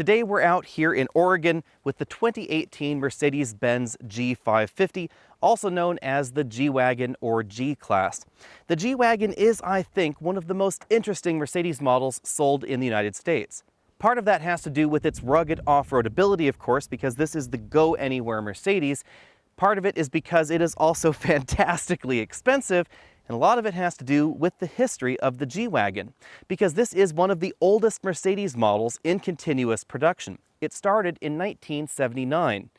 Today we're out here in Oregon with the 2018 Mercedes-Benz G550, also known as the G Wagon or G-Class. The G Wagon is, I think, one of the most interesting Mercedes models sold in the United States. Part of that has to do with its rugged off-road ability, of course, because this is the go-anywhere Mercedes. Part of it is because it is also fantastically expensive, and a lot of it has to do with the history of the G Wagon, because this is one of the oldest Mercedes models in continuous production. It started in 1979.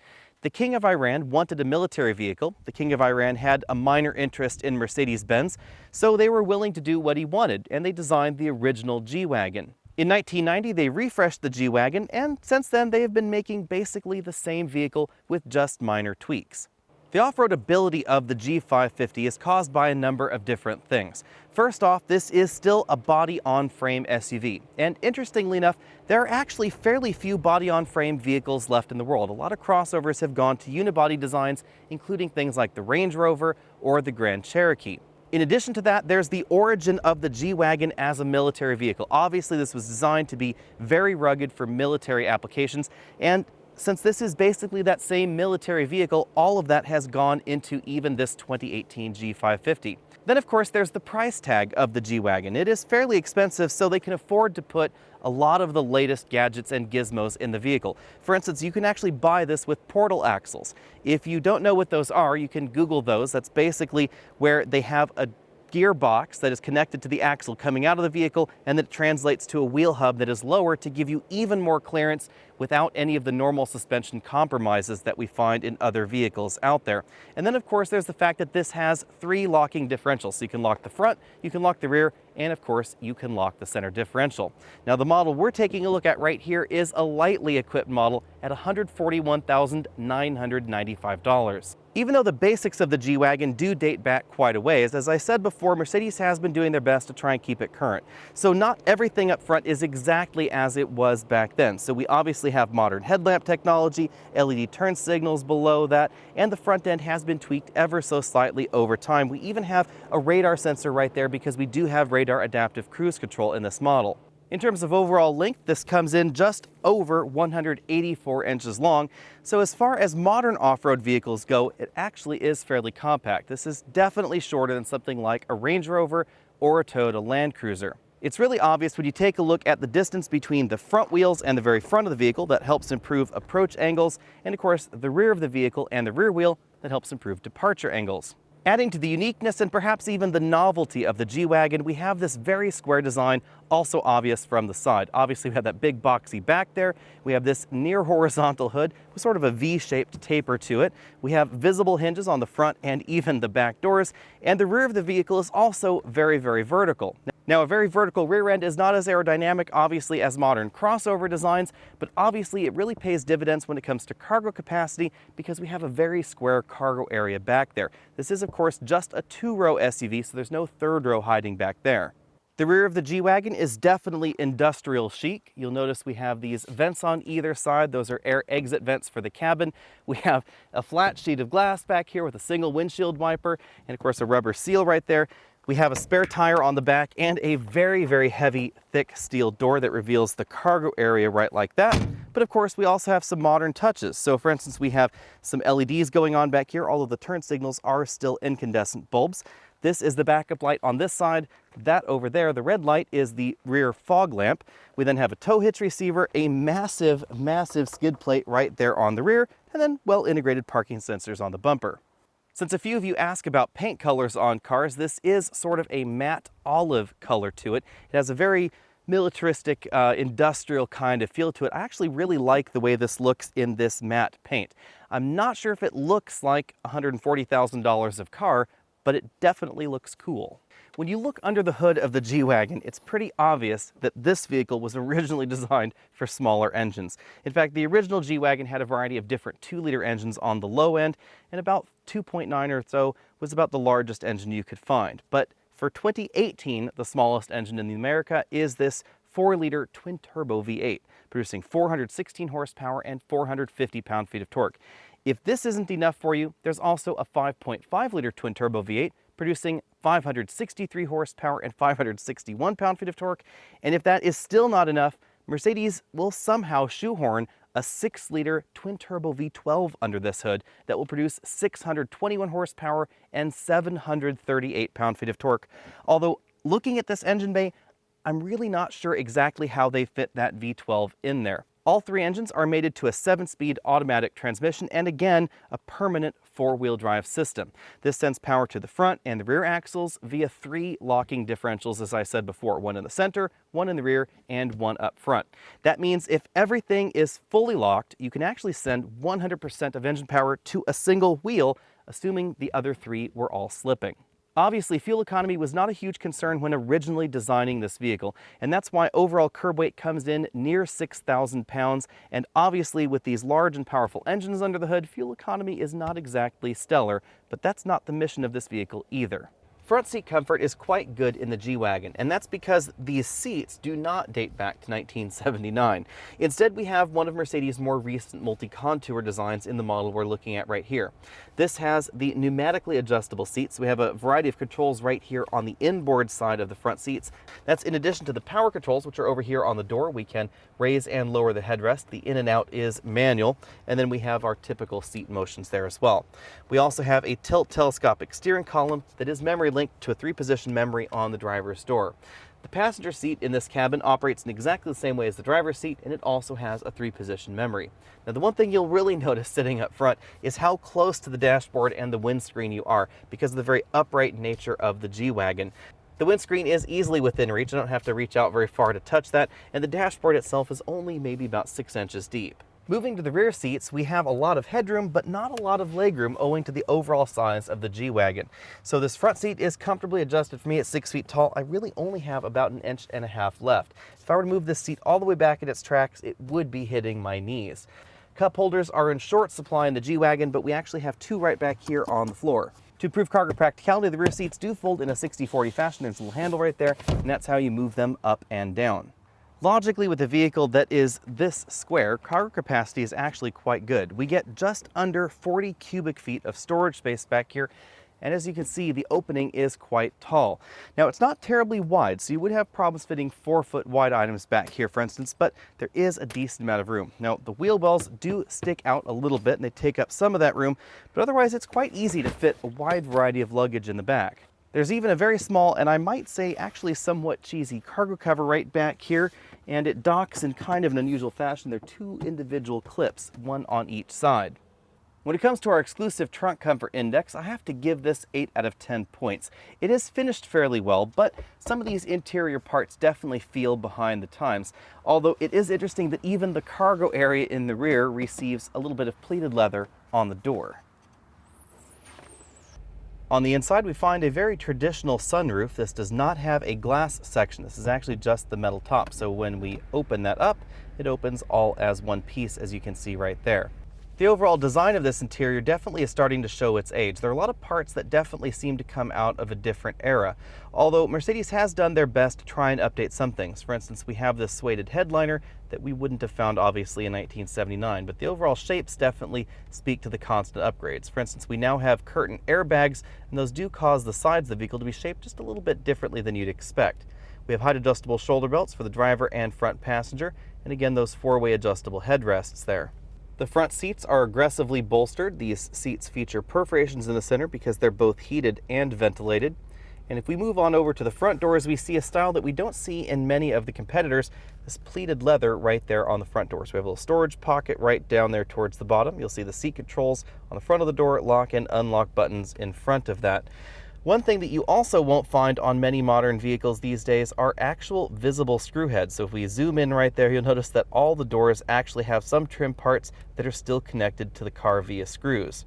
The King of Iran wanted a military vehicle. The King of Iran had a minor interest in Mercedes-Benz, so they were willing to do what he wanted, and they designed the original G Wagon. In 1990, they refreshed the G Wagon, and since then they have been making basically the same vehicle with just minor tweaks. The off-road ability of the G550 is caused by a number of different things. First off, this is still a body-on-frame SUV, and interestingly enough, there are actually fairly few body-on-frame vehicles left in the world. A lot of crossovers have gone to unibody designs, including things like the Range Rover or the Grand Cherokee. In addition to that, there's the origin of the G Wagon as a military vehicle. Obviously, this was designed to be very rugged for military applications, and since this is basically that same military vehicle, all of that has gone into even this 2018 G550. Then, of course, there's the price tag of the G Wagon. It is fairly expensive, so they can afford to put a lot of the latest gadgets and gizmos in the vehicle. For instance, you can actually buy this with portal axles. If you don't know what those are, you can Google those. That's basically where they have a gearbox that is connected to the axle coming out of the vehicle, and that translates to a wheel hub that is lower to give you even more clearance without any of the normal suspension compromises that we find in other vehicles out there. And then, of course, there's the fact that this has 3 locking differentials. So you can lock the front, you can lock the rear, and of course, you can lock the center differential. Now, the model we're taking a look at right here is a lightly equipped model at $141,995. Even though the basics of the G Wagon do date back quite a ways, as I said before, Mercedes has been doing their best to try and keep it current. So not everything up front is exactly as it was back then. So we obviously have modern headlamp technology, LED turn signals below that, and the front end has been tweaked ever so slightly over time. We even have a radar sensor right there because we do have radar adaptive cruise control in this model. In terms of overall length, this comes in just over 184 inches long. So as far as modern off-road vehicles go, it actually is fairly compact. This is definitely shorter than something like a Range Rover or a Toyota Land Cruiser. It's really obvious when you take a look at the distance between the front wheels and the very front of the vehicle. That helps improve approach angles, and of course the rear of the vehicle and the rear wheel that helps improve departure angles. Adding to the uniqueness and perhaps even the novelty of the G Wagon, we have this very square design, also obvious from the side. Obviously, we have that big boxy back there. We have this near horizontal hood with sort of a V-shaped taper to it. We have visible hinges on the front and even the back doors, and the rear of the vehicle is also very, very vertical. Now, a very vertical rear end is not as aerodynamic, obviously, as modern crossover designs, but obviously it really pays dividends when it comes to cargo capacity because we have a very square cargo area back there. This is, of course, just a 2-row SUV, so there's no 3rd row hiding back there. The rear of the G Wagon is definitely industrial chic. You'll notice we have these vents on either side. Those are air exit vents for the cabin. We have a flat sheet of glass back here with a single windshield wiper, and of course a rubber seal right there. We have a spare tire on the back and a very, very heavy, thick steel door that reveals the cargo area right like that. But of course, we also have some modern touches. So for instance, we have some LEDs going on back here, although the turn signals are still incandescent bulbs. This is the backup light on this side. That over there, the red light, is the rear fog lamp. We then have a tow hitch receiver, a massive, massive skid plate right there on the rear, and then well-integrated parking sensors on the bumper. Since a few of you ask about paint colors on cars, this is sort of a matte olive color to it. It has a very militaristic, industrial kind of feel to it. I actually really like the way this looks in this matte paint. I'm not sure if it looks like $140,000 of car, but it definitely looks cool. When you look under the hood of the G Wagon, it's pretty obvious that this vehicle was originally designed for smaller engines. In fact, the original G Wagon had a variety of different 2-liter engines on the low end, and about 2.9 or so was about the largest engine you could find. But for 2018, the smallest engine in America is this 4-liter twin-turbo V8, producing 416 horsepower and 450 pound-feet of torque. If this isn't enough for you, there's also a 5.5-liter twin-turbo V8 producing 563 horsepower and 561 pound-feet of torque. And if that is still not enough, Mercedes will somehow shoehorn a 6-liter twin-turbo V12 under this hood that will produce 621 horsepower and 738 pound-feet of torque. Although, looking at this engine bay, I'm really not sure exactly how they fit that V12 in there. All 3 engines are mated to a 7-speed automatic transmission and again, a permanent 4-wheel drive system. This sends power to the front and the rear axles via 3 locking differentials, as I said before, 1 in the center, 1 in the rear, and 1 up front. That means if everything is fully locked, you can actually send 100% of engine power to a single wheel, assuming the other 3 were all slipping. Obviously, fuel economy was not a huge concern when originally designing this vehicle, and that's why overall curb weight comes in near 6,000 pounds, and obviously with these large and powerful engines under the hood, fuel economy is not exactly stellar, but that's not the mission of this vehicle either. Front seat comfort is quite good in the G Wagon, and that's because these seats do not date back to 1979. Instead, we have one of Mercedes' more recent multi-contour designs in the model we're looking at right here. This has the pneumatically adjustable seats. We have a variety of controls right here on the inboard side of the front seats. That's in addition to the power controls, which are over here on the door. We can raise and lower the headrest. The in and out is manual, and then we have our typical seat motions there as well. We also have a tilt telescopic steering column that is memory linked to a 3-position memory on the driver's door. The passenger seat in this cabin operates in exactly the same way as the driver's seat, and it also has a 3-position memory. Now, the one thing you'll really notice sitting up front is how close to the dashboard and the windscreen you are because of the very upright nature of the G Wagon. The windscreen is easily within reach. I don't have to reach out very far to touch that, and the dashboard itself is only maybe about 6 inches deep. Moving to the rear seats, we have a lot of headroom, but not a lot of legroom owing to the overall size of the G Wagon. So this front seat is comfortably adjusted for me at 6 feet tall. I really only have about 1.5 inches left. If I were to move this seat all the way back at its tracks, it would be hitting my knees. Cup holders are in short supply in the G Wagon, but we actually have 2 right back here on the floor. To improve cargo practicality, the rear seats do fold in a 60-40 fashion. There's a little handle right there, and that's how you move them up and down. Logically, with a vehicle that is this square, cargo capacity is actually quite good. We get just under 40 cubic feet of storage space back here, and as you can see, the opening is quite tall. Now, it's not terribly wide, so you would have problems fitting 4-foot wide items back here, for instance, but there is a decent amount of room. Now, the wheel wells do stick out a little bit, and they take up some of that room, but otherwise, it's quite easy to fit a wide variety of luggage in the back. There's even a very small, and I might say actually somewhat cheesy, cargo cover right back here, and it docks in kind of an unusual fashion. There are 2 individual clips, 1 on each side. When it comes to our exclusive trunk comfort index, I have to give this 8 out of 10 points. It is finished fairly well, but some of these interior parts definitely feel behind the times. Although it is interesting that even the cargo area in the rear receives a little bit of pleated leather on the door. On the inside, we find a very traditional sunroof. This does not have a glass section. This is actually just the metal top. So when we open that up, it opens all as one piece, as you can see right there. The overall design of this interior definitely is starting to show its age. There are a lot of parts that definitely seem to come out of a different era, although Mercedes has done their best to try and update some things. For instance, we have this suede headliner that we wouldn't have found obviously in 1979, but the overall shapes definitely speak to the constant upgrades. For instance, we now have curtain airbags, and those do cause the sides of the vehicle to be shaped just a little bit differently than you'd expect. We have height adjustable shoulder belts for the driver and front passenger, and again, those 4-way adjustable headrests there. The front seats are aggressively bolstered. These seats feature perforations in the center because they're both heated and ventilated. And if we move on over to the front doors, we see a style that we don't see in many of the competitors, this pleated leather right there on the front doors. We have a little storage pocket right down there towards the bottom. You'll see the seat controls on the front of the door, lock and unlock buttons in front of that. One thing that you also won't find on many modern vehicles these days are actual visible screw heads. So if we zoom in right there, you'll notice that all the doors actually have some trim parts that are still connected to the car via screws.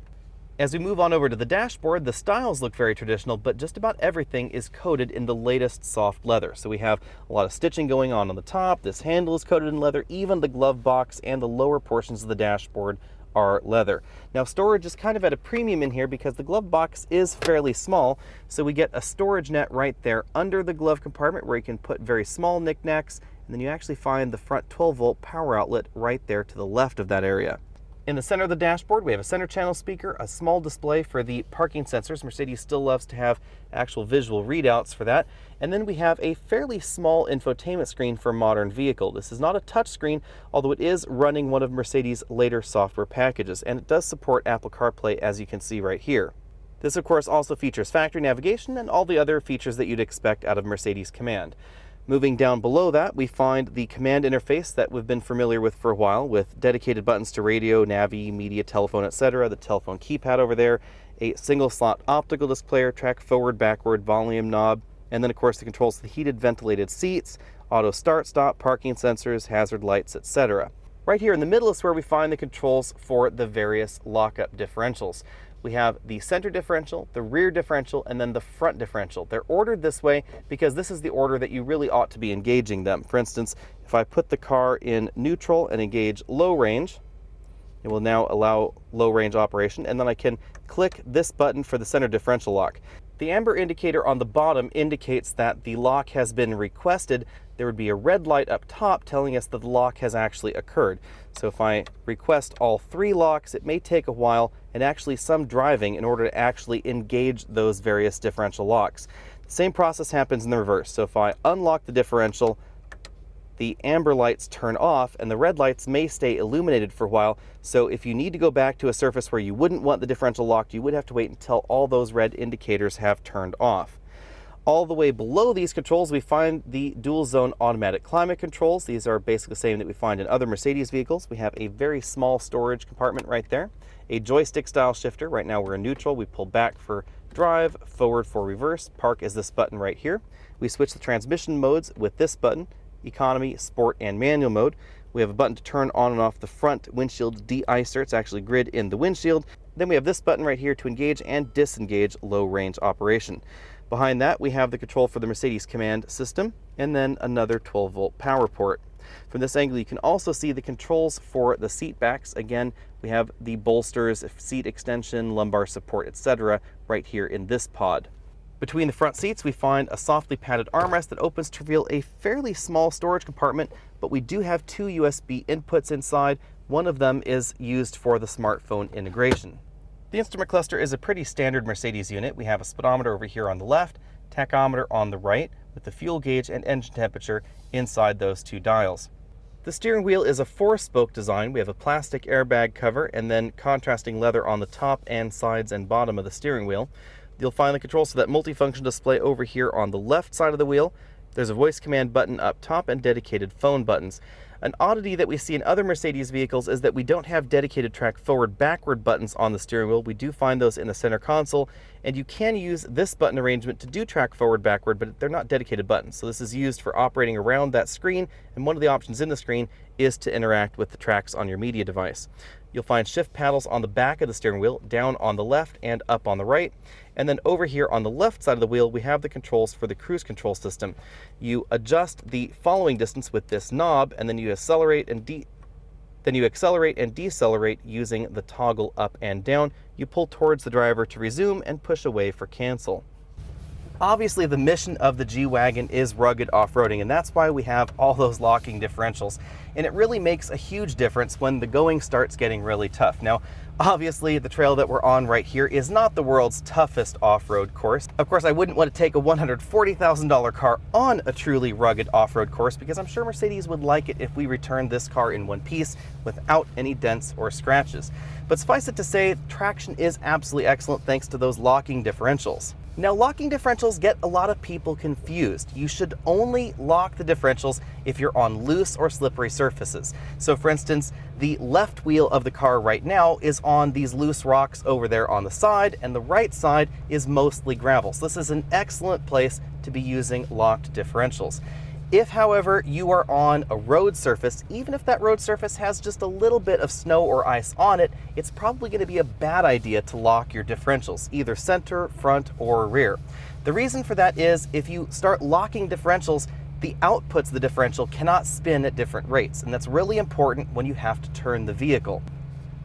As we move on over to the dashboard, the styles look very traditional, but just about everything is coated in the latest soft leather. So we have a lot of stitching going on the top. This handle is coated in leather. Even the glove box and the lower portions of the dashboard are leather. Now, storage is kind of at a premium in here because the glove box is fairly small, so we get a storage net right there under the glove compartment where you can put very small knickknacks, and then you actually find the front 12-volt power outlet right there to the left of that area. In the center of the dashboard, we have a center channel speaker, a small display for the parking sensors. Mercedes still loves to have actual visual readouts for that. And then we have a fairly small infotainment screen for a modern vehicle. This is not a touch screen, although it is running one of Mercedes' later software packages, and it does support Apple CarPlay, as you can see right here. This, of course, also features factory navigation and all the other features that you'd expect out of Mercedes Command. Moving down below that, we find the command interface that we've been familiar with for a while, with dedicated buttons to radio, navi, media, telephone, etc., the telephone keypad over there, a single slot optical display, track forward, backward, volume knob, and then of course the controls to the heated ventilated seats, auto start stop, parking sensors, hazard lights, etc. Right here in the middle is where we find the controls for the various lockup differentials. We have the center differential, the rear differential, and then the front differential. They're ordered this way because this is the order that you really ought to be engaging them. For instance, if I put the car in neutral and engage low range, it will now allow low range operation, and then I can click this button for the center differential lock. The amber indicator on the bottom indicates that the lock has been requested. There would be a red light up top telling us that the lock has actually occurred. So if I request all 3 locks, it may take a while and actually some driving in order to actually engage those various differential locks. The same process happens in the reverse. So if I unlock the differential, the amber lights turn off and the red lights may stay illuminated for a while. So if you need to go back to a surface where you wouldn't want the differential locked, you would have to wait until all those red indicators have turned off. All the way below these controls, we find the dual zone automatic climate controls. These are basically the same that we find in other Mercedes vehicles. We have a very small storage compartment right there, a joystick style shifter. Right now we're in neutral. We pull back for drive, forward for reverse, park is this button right here. We switch the transmission modes with this button, economy, sport, and manual mode. We have a button to turn on and off the front windshield de-icer. It's actually grid in the windshield. Then we have this button right here to engage and disengage low range operation. Behind that, we have the control for the Mercedes Command system, and then another 12-volt power port. From this angle, you can also see the controls for the seat backs. Again, we have the bolsters, seat extension, lumbar support, etc. right here in this pod. Between the front seats, we find a softly padded armrest that opens to reveal a fairly small storage compartment, but we do have 2 USB inputs inside. One of them is used for the smartphone integration. The instrument cluster is a pretty standard Mercedes unit. We have a speedometer over here on the left, tachometer on the right, with the fuel gauge and engine temperature inside those 2 dials. The steering wheel is a 4-spoke design. We have a plastic airbag cover and then contrasting leather on the top and sides and bottom of the steering wheel. You'll find the controls for that multifunction display over here on the left side of the wheel. There's a voice command button up top and dedicated phone buttons. An oddity that we see in other Mercedes vehicles is that we don't have dedicated track forward-backward buttons on the steering wheel. We do find those in the center console, and you can use this button arrangement to do track forward-backward, but they're not dedicated buttons. So this is used for operating around that screen, and one of the options in the screen is to interact with the tracks on your media device. You'll find shift paddles on the back of the steering wheel, down on the left and up on the right. And then over here on the left side of the wheel, we have the controls for the cruise control system. You adjust the following distance with this knob, and then you accelerate and decelerate using the toggle up and down. You pull towards the driver to resume and push away for cancel. Obviously, the mission of the G Wagon is rugged off-roading, and that's why we have all those locking differentials. And it really makes a huge difference when the going starts getting really tough. Now, obviously, the trail that we're on right here is not the world's toughest off-road course. Of course, I wouldn't want to take a $140,000 car on a truly rugged off-road course, because I'm sure Mercedes would like it if we returned this car in one piece without any dents or scratches. But suffice it to say, traction is absolutely excellent thanks to those locking differentials. Now, locking differentials get a lot of people confused. You should only lock the differentials if you're on loose or slippery surfaces. So for instance, the left wheel of the car right now is on these loose rocks over there on the side, and the right side is mostly gravel. So this is an excellent place to be using locked differentials. If, however, you are on a road surface, even if that road surface has just a little bit of snow or ice on it, it's probably going to be a bad idea to lock your differentials, either center, front, or rear. The reason for that is if you start locking differentials, the outputs of the differential cannot spin at different rates, and that's really important when you have to turn the vehicle.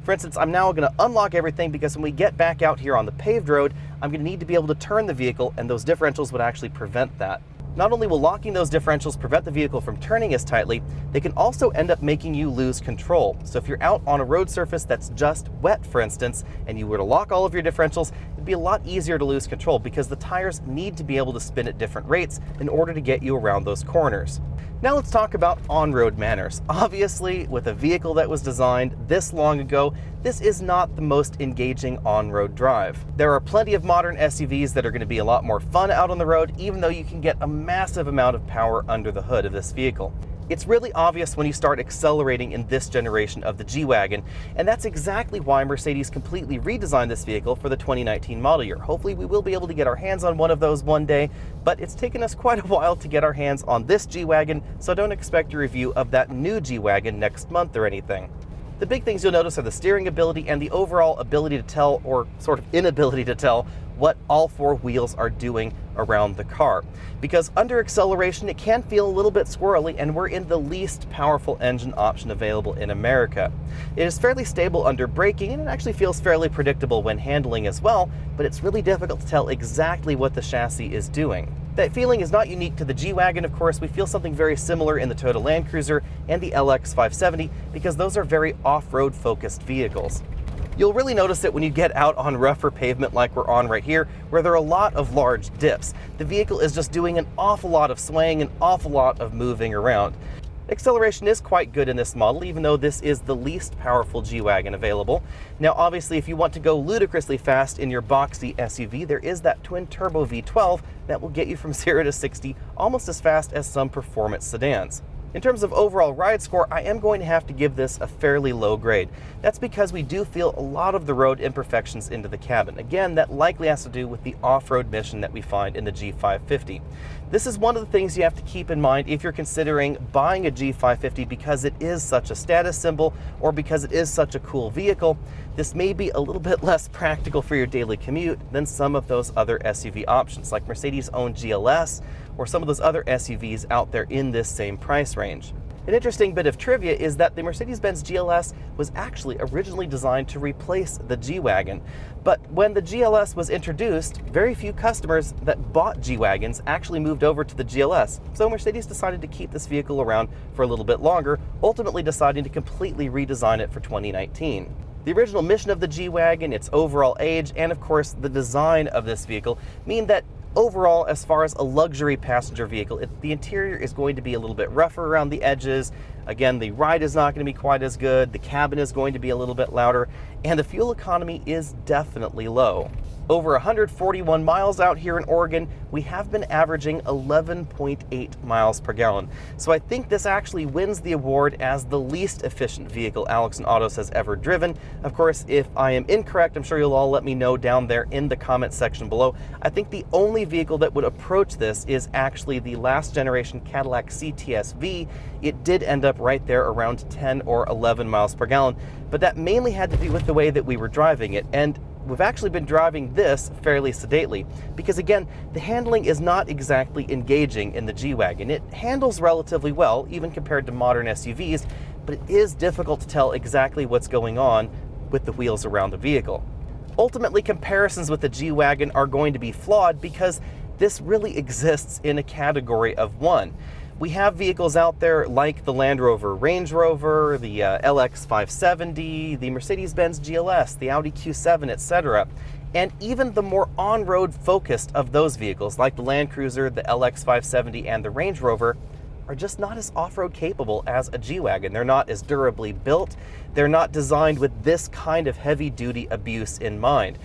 For instance, I'm now going to unlock everything because when we get back out here on the paved road, I'm going to need to be able to turn the vehicle, and those differentials would actually prevent that. Not only will locking those differentials prevent the vehicle from turning as tightly, they can also end up making you lose control. So if you're out on a road surface that's just wet, for instance, and you were to lock all of your differentials, it'd be a lot easier to lose control because the tires need to be able to spin at different rates in order to get you around those corners. Now let's talk about on-road manners. Obviously, with a vehicle that was designed this long ago, this is not the most engaging on-road drive. There are plenty of modern SUVs that are going to be a lot more fun out on the road, even though you can get a massive amount of power under the hood of this vehicle. It's really obvious when you start accelerating in this generation of the G Wagon, and that's exactly why Mercedes completely redesigned this vehicle for the 2019 model year. Hopefully we will be able to get our hands on one of those one day, but it's taken us quite a while to get our hands on this G Wagon, so don't expect a review of that new G Wagon next month or anything. The big things you'll notice are the steering ability and the overall ability to tell, or sort of inability to tell, what all four wheels are doing around the car. Because under acceleration, it can feel a little bit squirrely, and we're in the least powerful engine option available in America. It is fairly stable under braking, and it actually feels fairly predictable when handling as well, but it's really difficult to tell exactly what the chassis is doing. That feeling is not unique to the G Wagon, of course. We feel something very similar in the Toyota Land Cruiser and the LX570 because those are very off-road focused vehicles. You'll really notice it when you get out on rougher pavement like we're on right here, where there are a lot of large dips. The vehicle is just doing an awful lot of swaying, an awful lot of moving around. Acceleration is quite good in this model, even though this is the least powerful G Wagon available. Now obviously, if you want to go ludicrously fast in your boxy SUV, there is that twin-turbo V12 that will get you from 0 to 60 almost as fast as some performance sedans. In terms of overall ride score, I am going to have to give this a fairly low grade. That's because we do feel a lot of the road imperfections into the cabin. Again, that likely has to do with the off-road mission that we find in the G550. This is one of the things you have to keep in mind if you're considering buying a G550 because it is such a status symbol or because it is such a cool vehicle. This may be a little bit less practical for your daily commute than some of those other SUV options like Mercedes' own GLS or some of those other SUVs out there in this same price range. An interesting bit of trivia is that the Mercedes-Benz GLS was actually originally designed to replace the G Wagon. But when the GLS was introduced, very few customers that bought G Wagons actually moved over to the GLS. So Mercedes decided to keep this vehicle around for a little bit longer, ultimately deciding to completely redesign it for 2019. The original mission of the G Wagon, its overall age, and of course the design of this vehicle mean that overall, as far as a luxury passenger vehicle, the interior is going to be a little bit rougher around the edges. Again, the ride is not going to be quite as good, the cabin is going to be a little bit louder, and the fuel economy is definitely low. Over 141 miles out here in Oregon, we have been averaging 11.8 miles per gallon. So I think this actually wins the award as the least efficient vehicle Alex and Autos has ever driven. Of course, if I am incorrect, I'm sure you'll all let me know down there in the comment section below. I think the only vehicle that would approach this is actually the last generation Cadillac CTS-V. It did end up right there around 10 or 11 miles per gallon, but that mainly had to do with the way that we were driving it. And we've actually been driving this fairly sedately because, again, the handling is not exactly engaging in the G Wagon. It handles relatively well, even compared to modern SUVs, but it is difficult to tell exactly what's going on with the wheels around the vehicle. Ultimately, comparisons with the G Wagon are going to be flawed because this really exists in a category of one. We have vehicles out there like the Land Rover Range Rover, the LX570, the Mercedes-Benz GLS, the Audi Q7, etc. And even the more on-road focused of those vehicles, like the Land Cruiser, the LX570, and the Range Rover, are just not as off-road capable as a G Wagon. They're not as durably built. They're not designed with this kind of heavy-duty abuse in mind.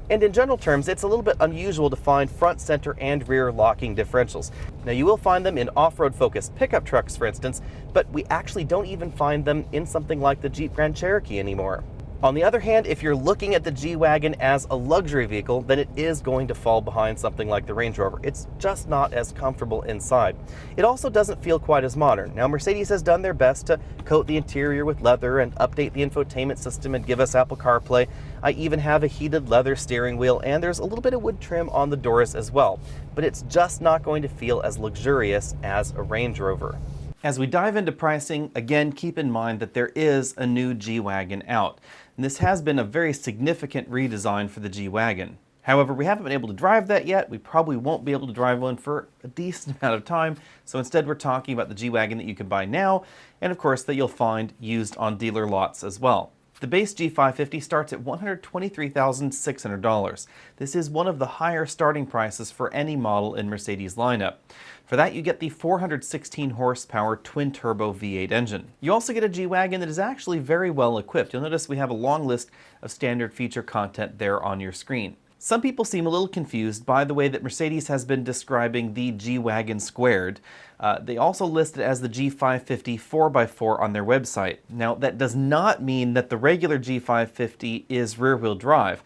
And in general terms, it's a little bit unusual to find front, center, and rear locking differentials. Now, you will find them in off-road focused pickup trucks, for instance, but we actually don't even find them in something like the Jeep Grand Cherokee anymore. On the other hand, if you're looking at the G Wagon as a luxury vehicle, then it is going to fall behind something like the Range Rover. It's just not as comfortable inside. It also doesn't feel quite as modern. Now, Mercedes has done their best to coat the interior with leather and update the infotainment system and give us Apple CarPlay. I even have a heated leather steering wheel, and there's a little bit of wood trim on the doors as well. But it's just not going to feel as luxurious as a Range Rover. As we dive into pricing, again, keep in mind that there is a new G Wagon out. And this has been a very significant redesign for the G Wagon. However, we haven't been able to drive that yet. We probably won't be able to drive one for a decent amount of time. So instead, we're talking about the G Wagon that you can buy now, and of course that you'll find used on dealer lots as well. The base G550 starts at $123,600. This is one of the higher starting prices for any model in Mercedes lineup. For that, you get the 416 horsepower twin-turbo V8 engine. You also get a G-Wagon that is actually very well equipped. You'll notice we have a long list of standard feature content there on your screen. Some people seem a little confused by the way that Mercedes has been describing the G-Wagon squared. They also list it as the G550 4x4 on their website. Now, that does not mean that the regular G550 is rear-wheel drive.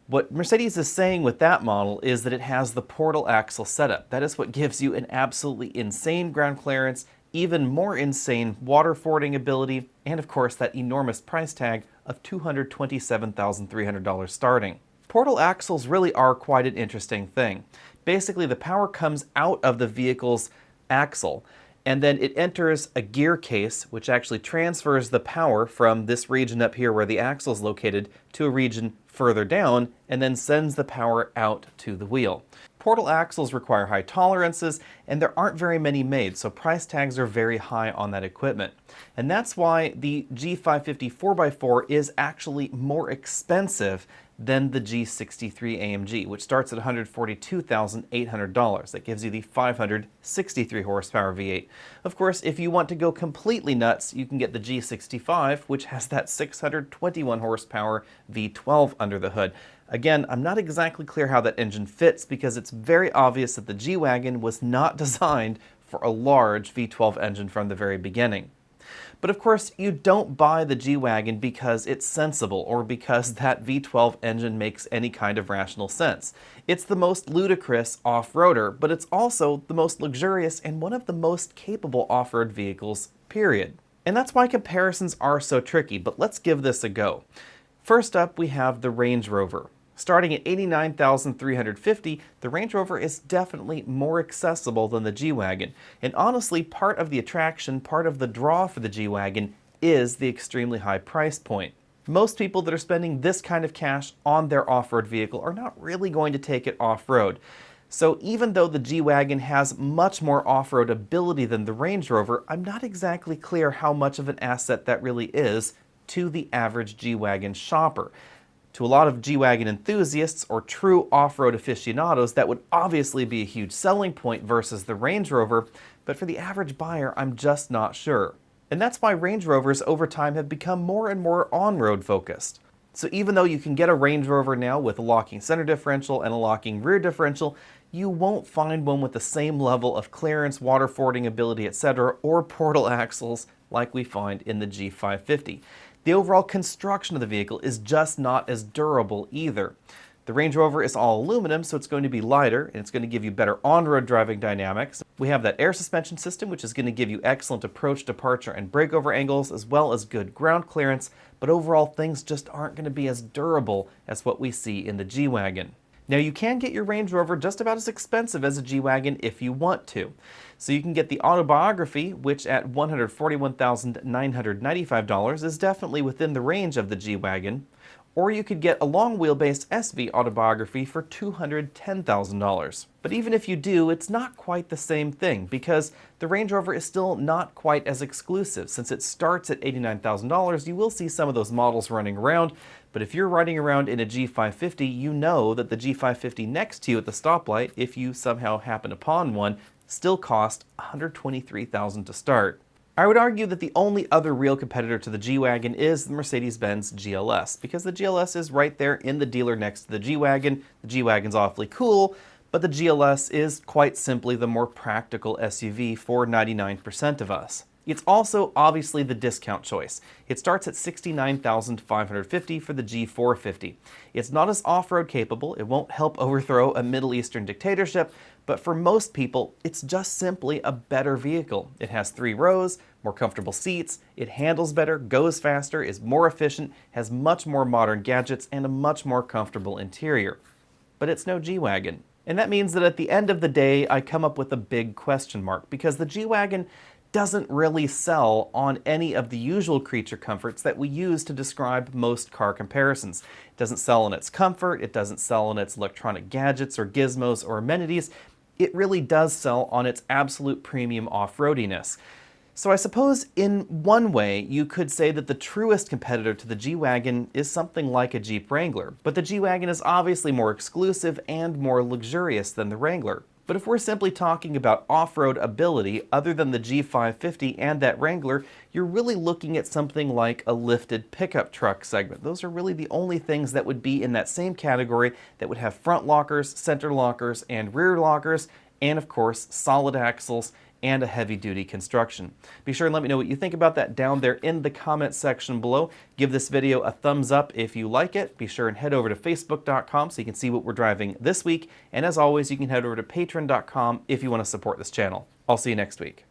What Mercedes is saying with that model is that it has the portal axle setup. That is what gives you an absolutely insane ground clearance, even more insane water fording ability, and of course that enormous price tag of $227,300 starting. Portal axles really are quite an interesting thing. Basically, the power comes out of the vehicle's axle, and then it enters a gear case, which actually transfers the power from this region up here where the axle is located to a region further down, and then sends the power out to the wheel. Portal axles require high tolerances, and there aren't very many made, so price tags are very high on that equipment. And that's why the G550 4x4 is actually more expensive than the G63 AMG, which starts at $142,800. That gives you the 563 horsepower V8. Of course, if you want to go completely nuts, you can get the G65, which has that 621 horsepower V12 under the hood. Again, I'm not exactly clear how that engine fits because it's very obvious that the G-Wagon was not designed for a large V12 engine from the very beginning. But of course, you don't buy the G-Wagon because it's sensible or because that V12 engine makes any kind of rational sense. It's the most ludicrous off-roader, but it's also the most luxurious and one of the most capable off-road vehicles, period. And that's why comparisons are so tricky, but let's give this a go. First up, we have the Range Rover. Starting at $89,350, the Range Rover is definitely more accessible than the G-Wagon. And honestly, part of the attraction, part of the draw for the G-Wagon is the extremely high price point. Most people that are spending this kind of cash on their off-road vehicle are not really going to take it off-road. So even though the G-Wagon has much more off-road ability than the Range Rover, I'm not exactly clear how much of an asset that really is to the average G-Wagon shopper. To a lot of G-Wagon enthusiasts or true off-road aficionados, that would obviously be a huge selling point versus the Range Rover, but for the average buyer, I'm just not sure. And that's why Range Rovers over time have become more and more on-road focused. So even though you can get a Range Rover now with a locking center differential and a locking rear differential, you won't find one with the same level of clearance, water fording ability, etc., or portal axles like we find in the G550. The overall construction of the vehicle is just not as durable either. The Range Rover is all aluminum, so it's going to be lighter, and it's going to give you better on-road driving dynamics. We have that air suspension system, which is going to give you excellent approach, departure, and breakover angles, as well as good ground clearance, but overall things just aren't going to be as durable as what we see in the G-Wagon. Now, you can get your Range Rover just about as expensive as a G-Wagon if you want to. So you can get the Autobiography, which at $141,995 is definitely within the range of the G-Wagon, or you could get a long wheelbase SV Autobiography for $210,000. But even if you do, it's not quite the same thing because the Range Rover is still not quite as exclusive. Since it starts at $89,000, you will see some of those models running around, but if you're riding around in a G550, you know that the G550 next to you at the stoplight, if you somehow happen upon one, still cost $123,000 to start. I would argue that the only other real competitor to the G-Wagon is the Mercedes-Benz GLS, because the GLS is right there in the dealer next to the G-Wagon. The G-Wagon's awfully cool, but the GLS is quite simply the more practical SUV for 99% of us. It's also obviously the discount choice. It starts at $69,550 for the G450. It's not as off-road capable, it won't help overthrow a Middle Eastern dictatorship, but for most people, it's just simply a better vehicle. It has 3 rows, more comfortable seats, it handles better, goes faster, is more efficient, has much more modern gadgets, and a much more comfortable interior. But it's no G-Wagon. And that means that at the end of the day, I come up with a big question mark, because the G-Wagon doesn't really sell on any of the usual creature comforts that we use to describe most car comparisons. It doesn't sell in its comfort, it doesn't sell in its electronic gadgets or gizmos or amenities. It really does sell on its absolute premium off-roadiness. So I suppose in one way you could say that the truest competitor to the G Wagon is something like a Jeep Wrangler, but the G Wagon is obviously more exclusive and more luxurious than the Wrangler. But if we're simply talking about off-road ability other than the G550 and that Wrangler, you're really looking at something like a lifted pickup truck segment. Those are really the only things that would be in that same category that would have front lockers, center lockers, and rear lockers, and of course solid axles and a heavy-duty construction. Be sure and let me know what you think about that down there in the comment section below. Give this video a thumbs up if you like it. Be sure and head over to facebook.com so you can see what we're driving this week. And as always, you can head over to patreon.com if you want to support this channel. I'll see you next week.